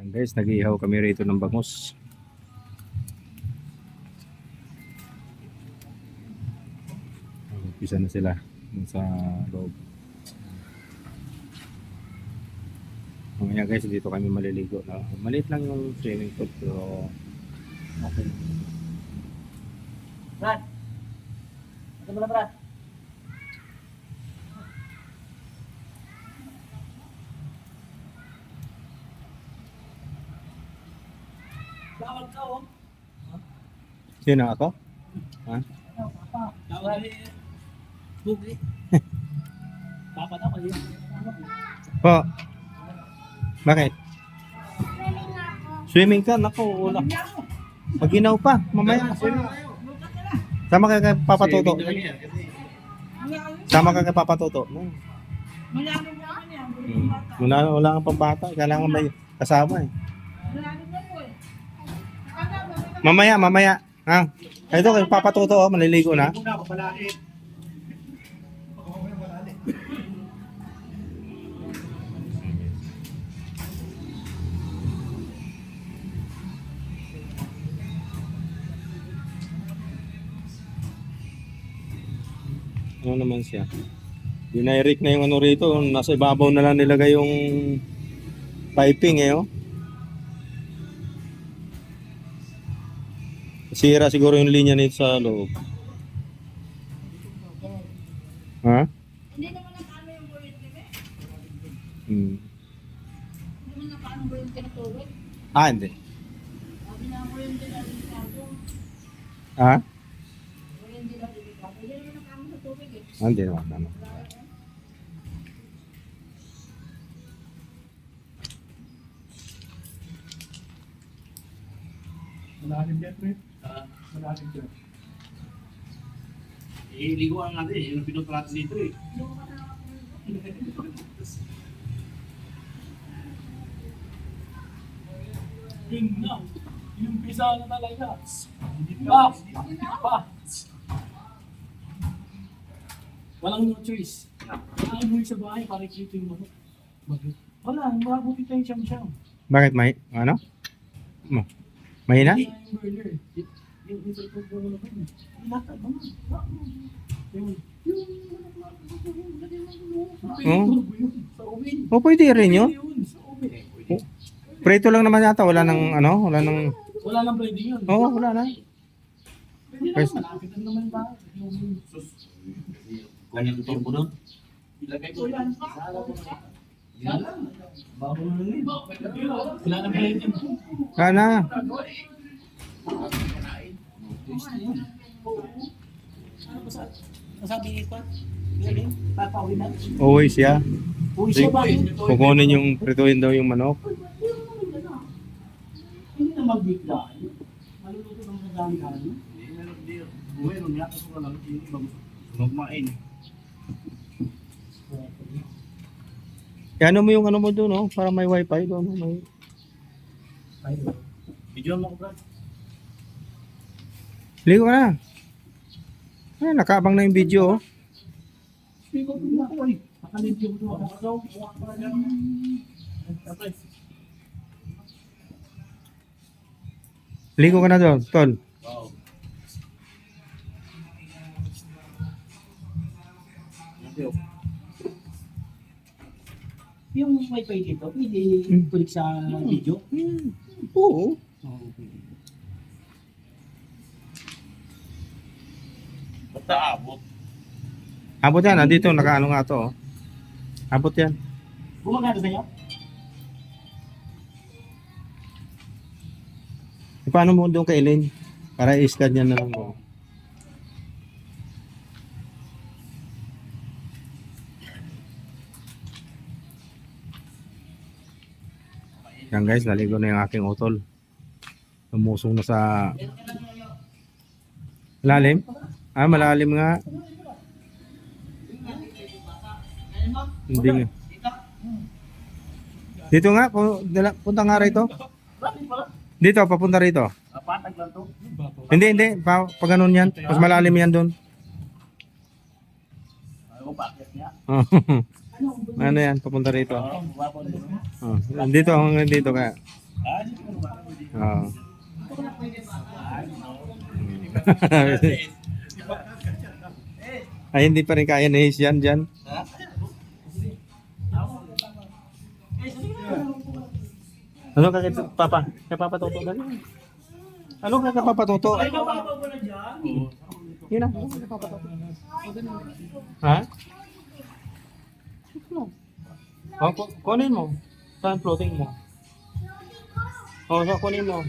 Yan guys, nag-iihaw kami rito ng bangus. Umpisa na sila sa loob. Mamaya guys, dito kami maliligo. Maliit lang yung swimming pool pero okay. Brad. Ito mo na, Brad. Bawal ka, oh. Sino ako? Ha? Bawal eh. Bugli. Papa na, mali. Po. Bakit? Swimming ka? Naku, wala. Maginaw pa, mamaya. Sama ka kay Papa Toto. Sama ka kay Papa Toto. Wala kang pambata. Kailangan may kasama eh. Mamaya. Ha? Ito kay Papa Toto, oh, maliligo na. Ano naman siya? Dinairik na yung ano rito. Nasa ibabaw na lang nilagay yung piping eh, oh. Sira siguro yung linya nito sa loob. Ha? Hindi naman nakaano yung kuryente eh. Hmm. Hindi naman nakaano ba yung tinutulog? Hindi. Sabi na kuryente na delikado. Ha? Kuryente na delikado. Hindi naman nakaano sa tubig eh. Hindi naman. Ano. Malalim dyan, pre. Malalim dyan. Liguan natin eh. Yung pinutrato dito eh. Yun na. Yung pisa na talaga. Pa. Walang no choice. Kaya mo sa bahay para ikito yung mga. Bakit? Wala, mabuti tayong siyam-siyam. Bakit may, ano? Mahina? Hindi yung burner. Yung isa ko po na ba? Inatag mo na. Sa oven. O, pwede rin yun. Sa oven. Prito lang naman yata. Wala nang, ano? Wala nang, Wala lang pwede yun. oo, wala na. Pwede naman, malapit lang naman ba? Yung kanyang turbo doon? Ilagay ko yan. Bago na lang yun. Wala nang pwede. Kana. Ano ba sabi ko? Tatawin na. Uwi siya. Uy, siya ba? Kukunin yung prituin daw yung manok. Hindi na magbigla. Maluluto ng madami-dami. Hindi. Buhay, nung yakas ko lang. Magmain. Ano mo yung ano mo doon, no? Para may wifi doon. No? May... Video mo ko, Brad. Ligo ka na. Ay, nakaabang na yung video, oh. Speak up mo ako eh. Nakalibyo mo ako. Ligo ka na doon, tol. Wow. Yung wifi dito, pwede kulik sa video? Oo. Basta abot. Abot yan, nandito, nakaano nga to, oh. Abot yan. Gumagana sa'yo? Paano mo doon kay Elaine? Para i-scan yan na lang mo. Yan guys, naligo na yung aking utol. Lumusong na sa malalim. Ah, malalim nga. Hindi nga. Dito nga, punta nga rito. Dito, papunta rito. Patag lang to. Hindi. Pag ganun yan. Mas malalim yan doon. Ayaw packet niya. Ano yan, papunta rito. Mababaw na yun. Dito, hanggang dito ka. Oo. Ay, hindi pa rin kaya ni Ace yan dyan. Ano ka kay Papa? Kay Papa Toto dali. Ano ka kay Papa Toto? Ay, kapapa ko na dyan. Yun na. Kay Papa Toto. Ha? Oh, kunin mo. Saan floating mo? Oh, so kunin mo.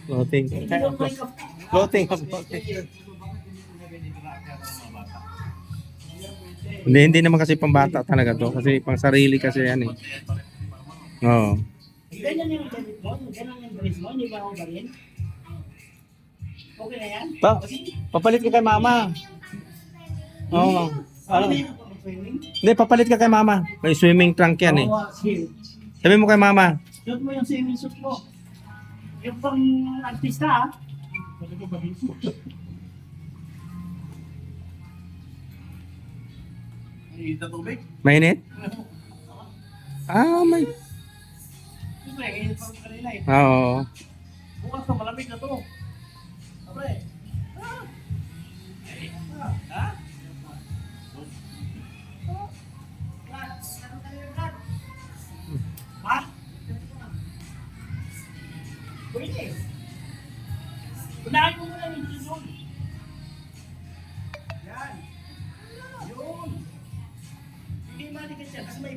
Floating. Floating. Hindi naman kasi pambata talaga to. Kasi pang sarili kasi yan eh. Oo. Ganyan yung damit mo? Ganyan yung dress mo? Hindi ba ako ba rin? Okay na yan? Papalit ka kay mama. Oo. Ano na yung swimming? Hindi, papalit ka kay mama. May swimming trunk yan eh. Oo, sige. Sabi mo kay mama. Suot mo yung swimming suit mo. Yung pang artista ah. Ito tubig? Mainit? Ah, may... Siyempre, ganyan pa rin kanina eh. Oo. Bukas na malamig na to. Siyempre. Ha? Ha? Pwede. Unahin mo muna yung yun. Yan. Yun. Hindi maligas yan kasi may